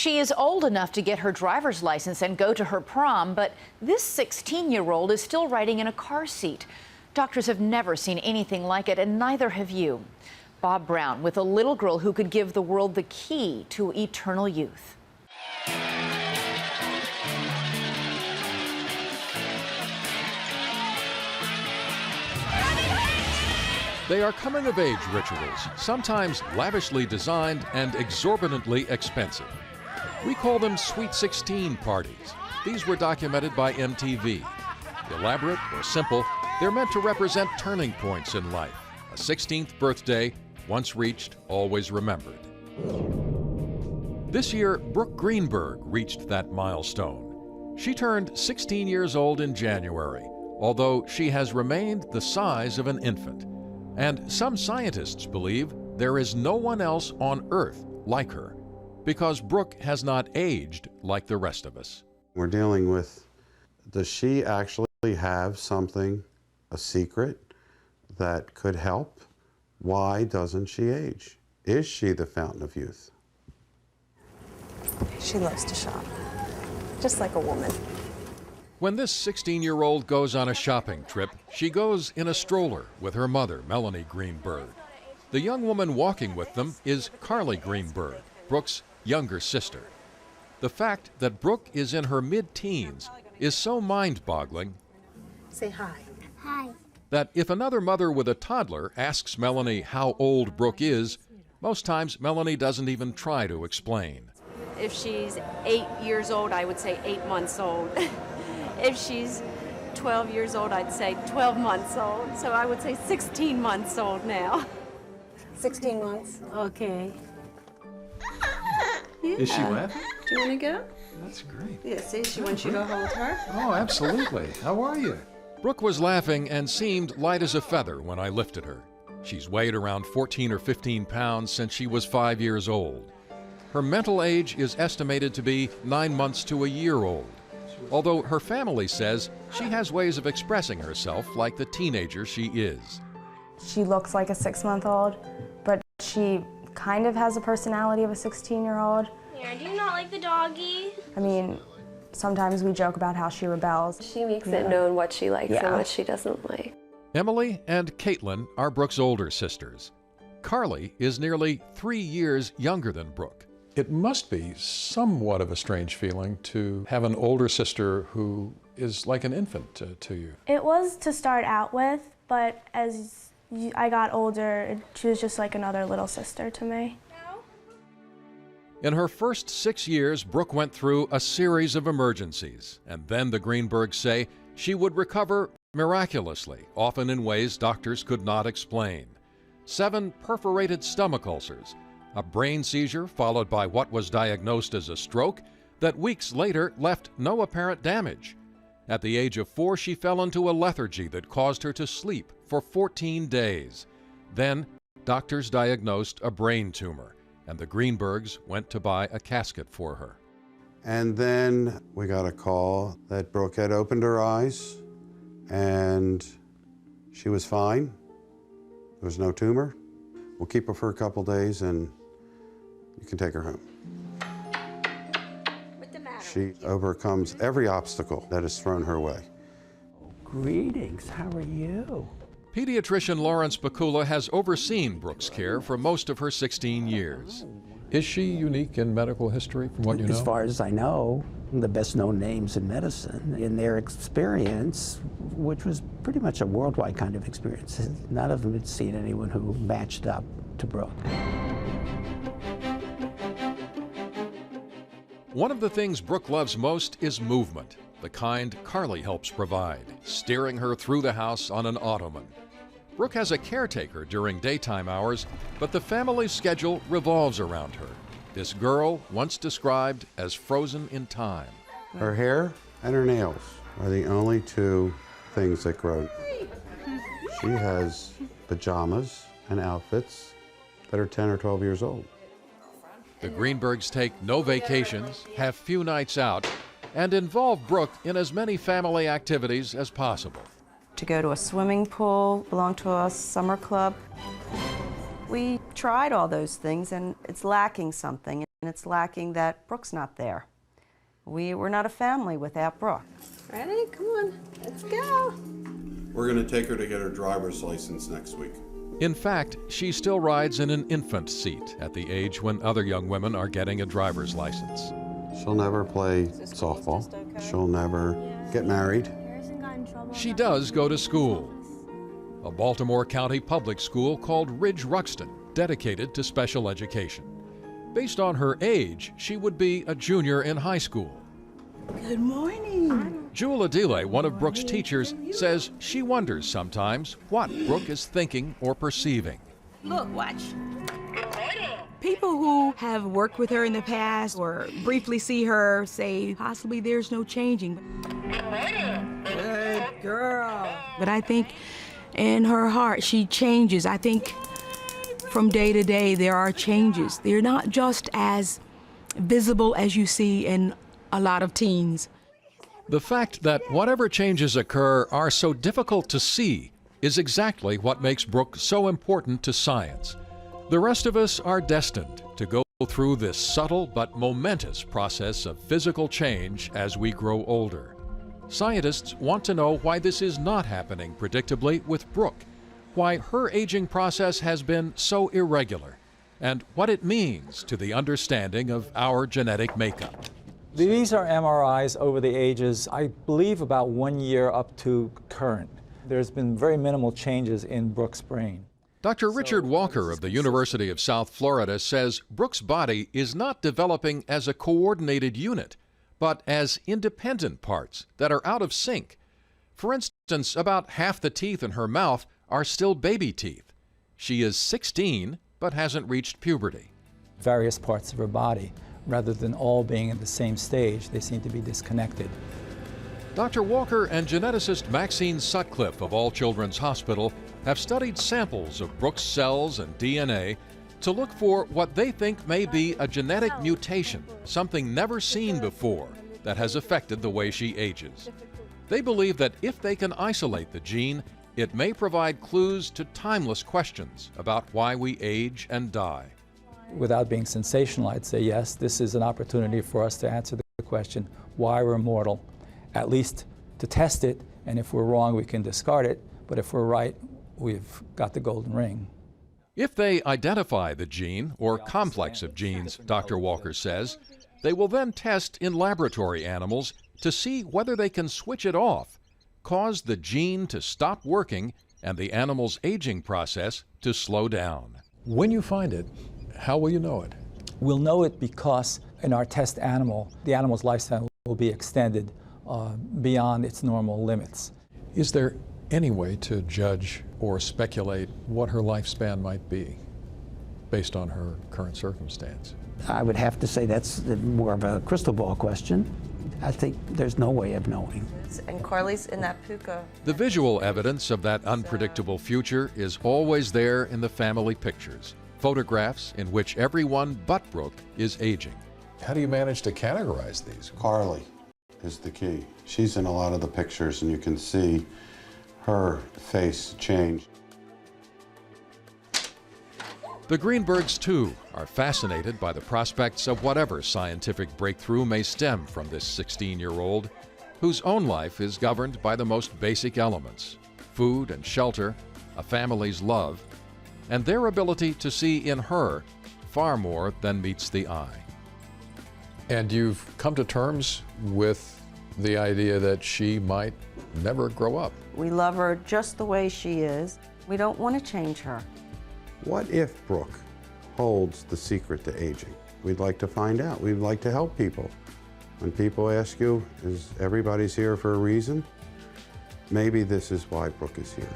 She is old enough to get her driver's license and go to her prom, but this 16-year-old is still riding in a car seat. Doctors have never seen anything like it, and neither have you. Bob Brown with a little girl who could give the world the key to eternal youth. They are coming-of-age rituals, sometimes lavishly designed and exorbitantly expensive. We call them Sweet 16 parties. These were documented by MTV. Elaborate or simple, they're meant to represent turning points in life. A 16th birthday, once reached, always remembered. This year, Brooke Greenberg reached that milestone. She turned 16 years old in January, although she has remained the size of an infant. And some scientists believe there is no one else on Earth like her, because Brooke has not aged like the rest of us. We're dealing with, does she actually have something, a secret, that could help? Why doesn't she age? Is she the fountain of youth? She loves to shop, just like a woman. When this 16-year-old goes on a shopping trip, she goes in a stroller with her mother, Melanie Greenberg. The young woman walking with them is Carly Greenberg, Brooke's younger sister. The fact that Brooke is in her mid-teens is so mind-boggling. Say hi. Hi. That if another mother with a toddler asks Melanie how old Brooke is, most times Melanie doesn't even try to explain. If she's 8 years old, I would say 8 months old. If she's 12 years old, I'd say 12 months old. So I would say 16 months old now. 16 months. Okay. Yeah. Is she laughing? Do you want to go? That's great. Yeah, see, she wants you to hold her. Oh, absolutely. How are you? Brooke was laughing and seemed light as a feather when I lifted her. She's weighed around 14 or 15 pounds since she was 5 years old. Her mental age is estimated to be 9 months to a year old, although her family says she has ways of expressing herself like the teenager she is. She looks like a 6-month-old, but she kind of has a personality of a 16-year-old. Yeah, do you not like the doggy? I mean, sometimes we joke about how she rebels. She makes it known what she likes and what she doesn't like. Emily and Caitlin are Brooke's older sisters. Carly is nearly 3 years younger than Brooke. It must be somewhat of a strange feeling to have an older sister who is like an infant to you. It was to start out with, but as I got older, she was just like another little sister to me. In her first 6 years, Brooke went through a series of emergencies, and then the Greenbergs say she would recover miraculously, often in ways doctors could not explain. 7 perforated stomach ulcers, a brain seizure followed by what was diagnosed as a stroke that weeks later left no apparent damage. At the age of 4, she fell into a lethargy that caused her to sleep for 14 days. Then, doctors diagnosed a brain tumor, and the Greenbergs went to buy a casket for her. And then we got a call that Brooke had opened her eyes and she was fine. There was no tumor. We'll keep her for a couple days and you can take her home. What's the matter? She overcomes every obstacle that is thrown her way. Greetings, how are you? Pediatrician Lawrence Bakula has overseen Brooke's care for most of her 16 years. Is she unique in medical history from what you know? As far as I know, the best known names in medicine, in their experience, which was pretty much a worldwide kind of experience, none of them had seen anyone who matched up to Brooke. One of the things Brooke loves most is movement, the kind Carly helps provide, steering her through the house on an ottoman. Brooke has a caretaker during daytime hours, but the family's schedule revolves around her. This girl, once described as frozen in time. Her hair and her nails are the only 2 things that grow. She has pajamas and outfits that are 10 or 12 years old. The Greenbergs take no vacations, have few nights out, and involve Brooke in as many family activities as possible. To go to a swimming pool, belong to a summer club. We tried all those things and it's lacking something. And it's lacking that Brooke's not there. We're not a family without Brooke. Ready? Come on, let's go. We're going to take her to get her driver's license next week. In fact, she still rides in an infant seat at the age when other young women are getting a driver's license. She'll never play softball. She'll never get married. She does go to school, a Baltimore County public school called Ridge Ruxton, dedicated to special education. Based on her age, she would be a junior in high school. Good morning. Jewel Adile, one of Brooke's teachers, says she wonders sometimes what Brooke is thinking or perceiving. Look, watch. People who have worked with her in the past or briefly see her say possibly there's no changing. Good girl. But I think in her heart she changes. I think from day to day there are changes. They're not just as visible as you see in a lot of teens. The fact that whatever changes occur are so difficult to see is exactly what makes Brooke so important to science. The rest of us are destined to go through this subtle but momentous process of physical change as we grow older. Scientists want to know why this is not happening predictably with Brooke, why her aging process has been so irregular, and what it means to the understanding of our genetic makeup. These are MRIs over the ages, I believe, about 1 year up to current. There's been very minimal changes in Brooke's brain. Dr. Richard Walker of the University of South Florida says Brooke's body is not developing as a coordinated unit, but as independent parts that are out of sync. For instance, about half the teeth in her mouth are still baby teeth. She is 16, but hasn't reached puberty. Various parts of her body, rather than all being at the same stage, they seem to be disconnected. Dr. Walker and geneticist Maxine Sutcliffe of All Children's Hospital have studied samples of Brooke's cells and DNA to look for what they think may be a genetic mutation, something never seen before, that has affected the way she ages. They believe that if they can isolate the gene, it may provide clues to timeless questions about why we age and die. Without being sensational, I'd say yes, this is an opportunity for us to answer the question why we're mortal, at least to test it, and if we're wrong, we can discard it, but if we're right, we've got the golden ring. If they identify the gene or complex of genes, Dr. Walker says, they will then test in laboratory animals to see whether they can switch it off, cause the gene to stop working, and the animal's aging process to slow down. When you find it, how will you know it? We'll know it because in our test animal, the animal's lifespan will be extended beyond its normal limits. Is there any way to judge or speculate what her lifespan might be based on her current circumstance? I would have to say that's more of a crystal ball question. I think there's no way of knowing. And Carly's in that puka. The visual evidence of that unpredictable future is always there in the family pictures, photographs in which everyone but Brooke is aging. How do you manage to categorize these? Carly is the key. She's in a lot of the pictures, and you can see her face change. The Greenbergs, too, are fascinated by the prospects of whatever scientific breakthrough may stem from this 16-year-old, whose own life is governed by the most basic elements: food and shelter, a family's love, and their ability to see in her far more than meets the eye. And you've come to terms with the idea that she might never grow up. We love her just the way she is. We don't want to change her. What if Brooke holds the secret to aging? We'd like to find out. We'd like to help people. When people ask you, is everybody's here for a reason? Maybe this is why Brooke is here.